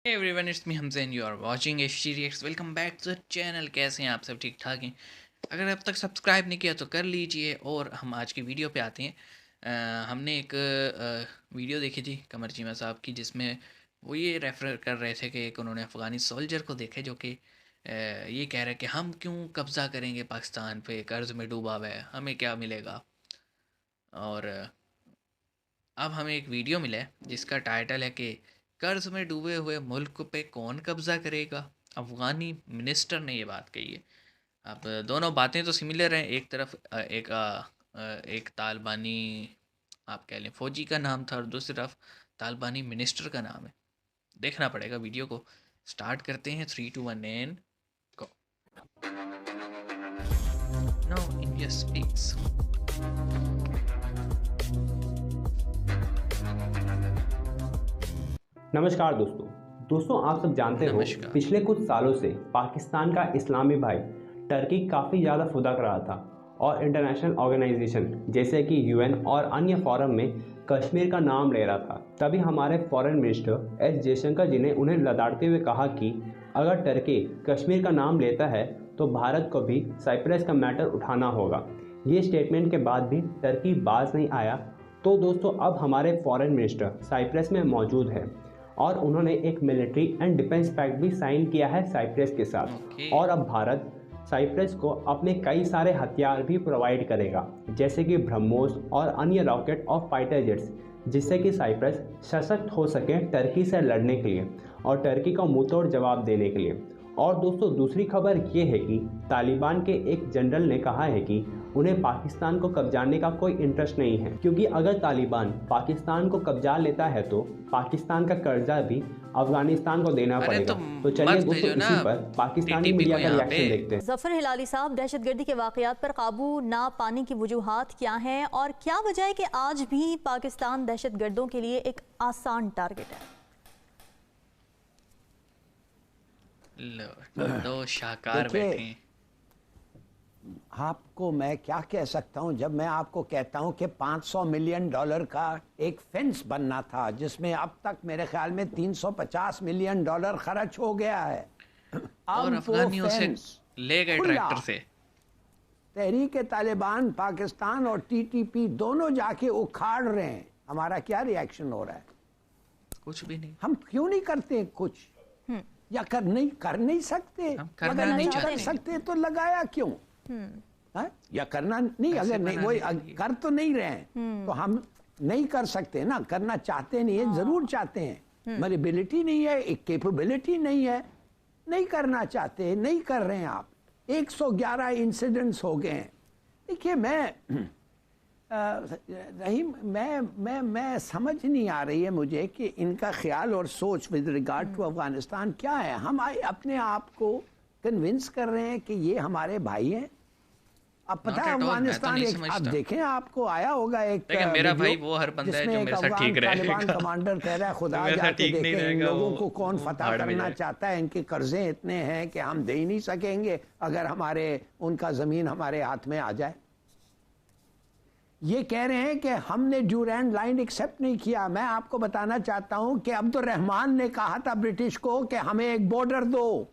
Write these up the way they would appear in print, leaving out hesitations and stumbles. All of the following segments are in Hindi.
Hey everyone, it's me Hamza and you are watching HG Reacts. Welcome back to the channel. कैसे हैं आप सब? ठीक ठाक हैं? अगर अब तक सब्सक्राइब नहीं किया तो कर लीजिए। और हम आज की वीडियो पे आते हैं। हमने एक वीडियो देखी थी कमर चीमा साहब की, जिसमें वो ये रेफर कर रहे थे कि एक उन्होंने अफ़गानी सोल्जर को देखा जो कि ये कह रहे हैं कि हम क्यों कब्ज़ा करेंगे पाकिस्तान पे, कर्ज़ में डूबा हुआ है, हमें क्या मिलेगा। और अब हमें एक वीडियो मिला है जिसका टाइटल है कि कर्ज में डूबे हुए मुल्क पे कौन कब्जा करेगा। अफगानी मिनिस्टर ने ये बात कही है। अब दोनों बातें तो सिमिलर हैं। एक तरफ एक तालिबानी, आप कह लें फौजी का नाम था, और दूसरी तरफ तालिबानी मिनिस्टर का नाम है। देखना पड़ेगा वीडियो को। स्टार्ट करते हैं। 3 2 1 and go. Know India speaks. नमस्कार दोस्तों। आप सब जानते हो नमस्कार। पिछले कुछ सालों से पाकिस्तान का इस्लामी भाई टर्की काफ़ी ज़्यादा फुदक रहा था और इंटरनेशनल ऑर्गेनाइजेशन जैसे कि यूएन और अन्य फोरम में कश्मीर का नाम ले रहा था। तभी हमारे फॉरेन मिनिस्टर एस जयशंकर जी ने उन्हें लताड़ते हुए कहा कि अगर टर्की कश्मीर का नाम लेता है तो भारत को भी साइप्रस का मैटर उठाना होगा। ये स्टेटमेंट के बाद भी टर्की बाज नहीं आया। तो दोस्तों अब हमारे फॉरेन मिनिस्टर साइप्रस में मौजूद है और उन्होंने एक मिलिट्री एंड डिफेंस पैक्ट भी साइन किया है साइप्रस के साथ। और अब भारत साइप्रस को अपने कई सारे हथियार भी प्रोवाइड करेगा, जैसे कि ब्रह्मोस और अन्य रॉकेट और फाइटर जेट्स, जिससे कि साइप्रस सशक्त हो सके टर्की से लड़ने के लिए और टर्की को मुंहतोड़ जवाब देने के लिए। और दोस्तों दूसरी खबर ये है कि तालिबान के एक जनरल ने कहा है कि उन्हें पाकिस्तान को कब्जाने का कोई इंटरेस्ट नहीं है, क्योंकि अगर तालिबान पाकिस्तान को कब्जा लेता है तो पाकिस्तान का कर्जा भी अफगानिस्तान को देना अरे पड़ेगा। तो तो चलिए मत दोस्तों भेजो ना इसी पर पाकिस्तानी टीटीपी को मीडिया का यहाँ पे। रिएक्शन देखते हैं। जफर हिलाली साहब, दहशतगर्दी के वाकयात पर काबू ना पाने की वजूहात क्या हैं और क्या वजह है कि आज भी पाकिस्तान दहशतगर्दों के लिए एक आसान टारगेट है? लो, दो शाहकार बैठे देखिए, हैं। आपको मैं क्या कह सकता हूं जब मैं आपको कहता हूं कि 500 मिलियन डॉलर का एक फेंस बनना था, जिसमें अब तक मेरे ख्याल में 350 मिलियन डॉलर खर्च हो गया है। और अब वो अफगानियों से फेंस ले गए खुला। ट्रैक्टर से। तहरीक तालिबान पाकिस्तान और टीटीपी दोनों जाके उखाड़ रहे हैं। हमारा क्या रिएक्शन हो रहा है? कुछ भी नहीं। हम क्यों नहीं करते कुछ? या कर नहीं सकते? हम करना अगर नहीं चाहते कर हैं। सकते तो लगाया क्यों? हाँ? या करना नहीं, पैसे अगर नहीं बनाने वही के लिए। कर तो नहीं रहे हैं तो हम नहीं कर सकते ना। करना चाहते नहीं है, जरूर चाहते हैं, हमारी एबिलिटी नहीं है, एक कैपेबिलिटी नहीं है, नहीं करना चाहते, नहीं कर रहे हैं। आप 111 इंसिडेंट्स हो गए हैं। देखिए रहीम, मैं समझ नहीं आ रही है मुझे कि इनका ख्याल और सोच विद रिगार्ड टू अफगानिस्तान क्या है। हम अपने आप को कन्विंस कर रहे हैं कि ये हमारे भाई हैं। अब पता है अफगानिस्तान एक, आप देखें, आपको आया होगा एक मेरा भाई वो हर बंदा है जो मेरे साथ ठीक रहेगा। तालिबान कमांडर कह रहा है खुदा जाके देखें इन लोगों को कौन फतह करना चाहता है। इनके कर्जे इतने हैं कि हम दे ही नहीं सकेंगे अगर उनका जमीन हमारे हाथ में आ जाए। ये कह रहे हैं कि हमने ड्यूरैंड लाइन एक्सेप्ट नहीं किया। मैं आपको बताना चाहता हूं कि अब्दुल रहमान ने कहा था ब्रिटिश को कि हमें एक बॉर्डर दो,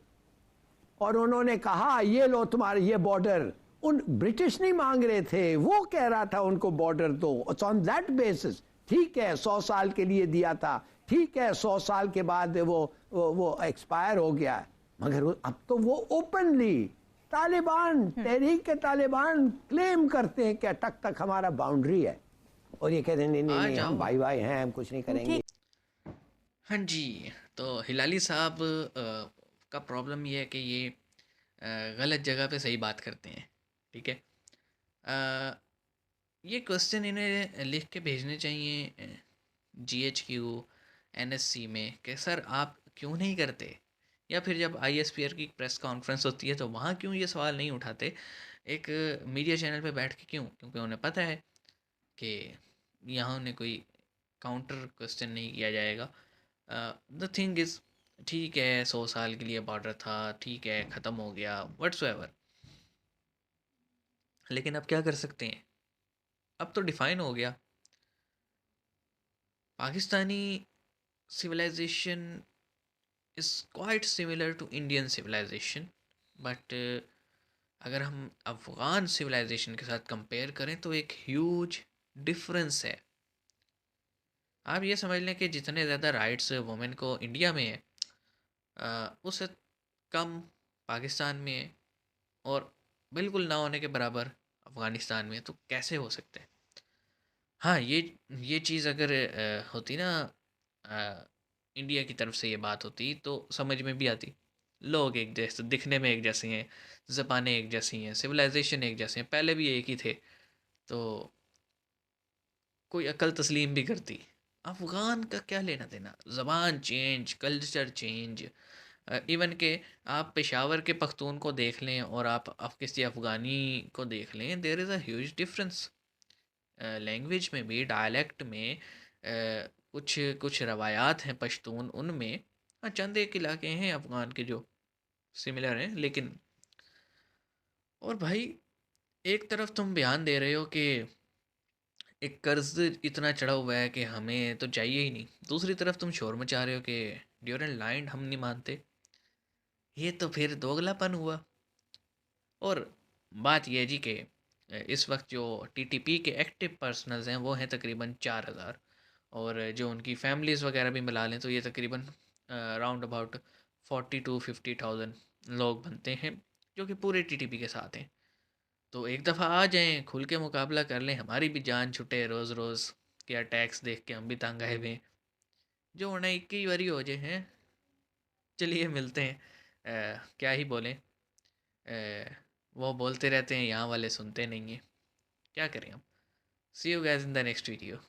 और उन्होंने कहा ये लो तुम्हारे ये बॉर्डर। उन ब्रिटिश नहीं मांग रहे थे, वो कह रहा था उनको बॉर्डर दो। ऑन दैट बेसिस ठीक है, 100 साल के लिए दिया था, ठीक है, 100 साल के बाद वो एक्सपायर हो गया। मगर अब तो वो ओपनली तालिबान, तहरीक के तालिबान क्लेम करते हैं कि तक तक हमारा बाउंड्री है, और ये कहते हैं नहीं नहीं नहीं, हम भाई भाई हैं, हम कुछ नहीं करेंगे। हाँ जी। तो हिलाली साहब का प्रॉब्लम ये है कि ये गलत जगह पे सही बात करते हैं। ठीक है। ये क्वेश्चन इन्हें लिख के भेजने चाहिए GHQ NSC में कि सर आप क्यों नहीं करते, या फिर जब ISPR की प्रेस कॉन्फ्रेंस होती है तो वहाँ क्यों ये सवाल नहीं उठाते एक मीडिया चैनल पे बैठ के। क्यों? क्योंकि उन्हें पता है कि यहाँ उन्हें कोई काउंटर क्वेश्चन नहीं किया जाएगा। द थिंग इज़, ठीक है 100 साल के लिए बॉर्डर था, ठीक है ख़त्म हो गया, व्हाट्सएवर, लेकिन अब क्या कर सकते हैं? अब तो डिफाइन हो गया। Pakistani civilisation is quite similar to Indian civilisation, but अगर हम अफ़गान सिविलाइजेशन के साथ कंपेयर करें तो एक ह्यूज डिफरेंस है। आप ये समझ लें कि जितने ज़्यादा राइट्स वुमेन को इंडिया में है, उससे कम पाकिस्तान में है, और बिल्कुल ना होने के बराबर अफ़गानिस्तान में। तो कैसे हो सकते हैं? हाँ, ये चीज़ अगर होती ना, इंडिया की तरफ से ये बात होती तो समझ में भी आती। लोग एक जैसे दिखने में एक जैसे हैं, ज़बानें एक जैसी हैं, सिविलाइजेशन एक जैसे हैं, पहले भी एक ही थे, तो कोई अकल तस्लीम भी करती। अफ़गान का क्या लेना देना, ज़बान चेंज, कल्चर चेंज, इवन के आप पेशावर के पख्तून को देख लें और आप किसी अफ़गानी को देख लें, there is a huge difference. Language में भी, डायलेक्ट में, कुछ कुछ रवायात हैं पश्तून उनमें। हाँ, चंद एक इलाके हैं अफ़गान के जो सिमिलर हैं, लेकिन और भाई, एक तरफ तुम बयान दे रहे हो कि एक कर्ज इतना चढ़ा हुआ है कि हमें तो चाहिए ही नहीं, दूसरी तरफ तुम शोर मचा रहे हो कि ड्यूरन लाइन हम नहीं मानते। ये तो फिर दोगलापन हुआ। और बात यह है जी कि इस वक्त जो टीटीपी के एक्टिव पर्सनल्स हैं वो हैं तकरीबन 4,000, और जो उनकी फैमिलीज़ वगैरह भी मिला लें तो ये तकरीबन राउंड अबाउट 40 to 50,000 लोग बनते हैं जो कि पूरे टीटीपी के साथ हैं। तो एक दफ़ा आ जाएं, खुल के मुकाबला कर लें, हमारी भी जान छुटे रोज़ रोज़, क्या टैक्स देख के हम भी तंग आए हुए हैं। जो होना एक ही बारी हो जाए हैं। चलिए मिलते हैं। क्या ही बोलें, वो बोलते रहते हैं, यहाँ वाले सुनते नहीं हैं, क्या करें हम। See you guys in the next video.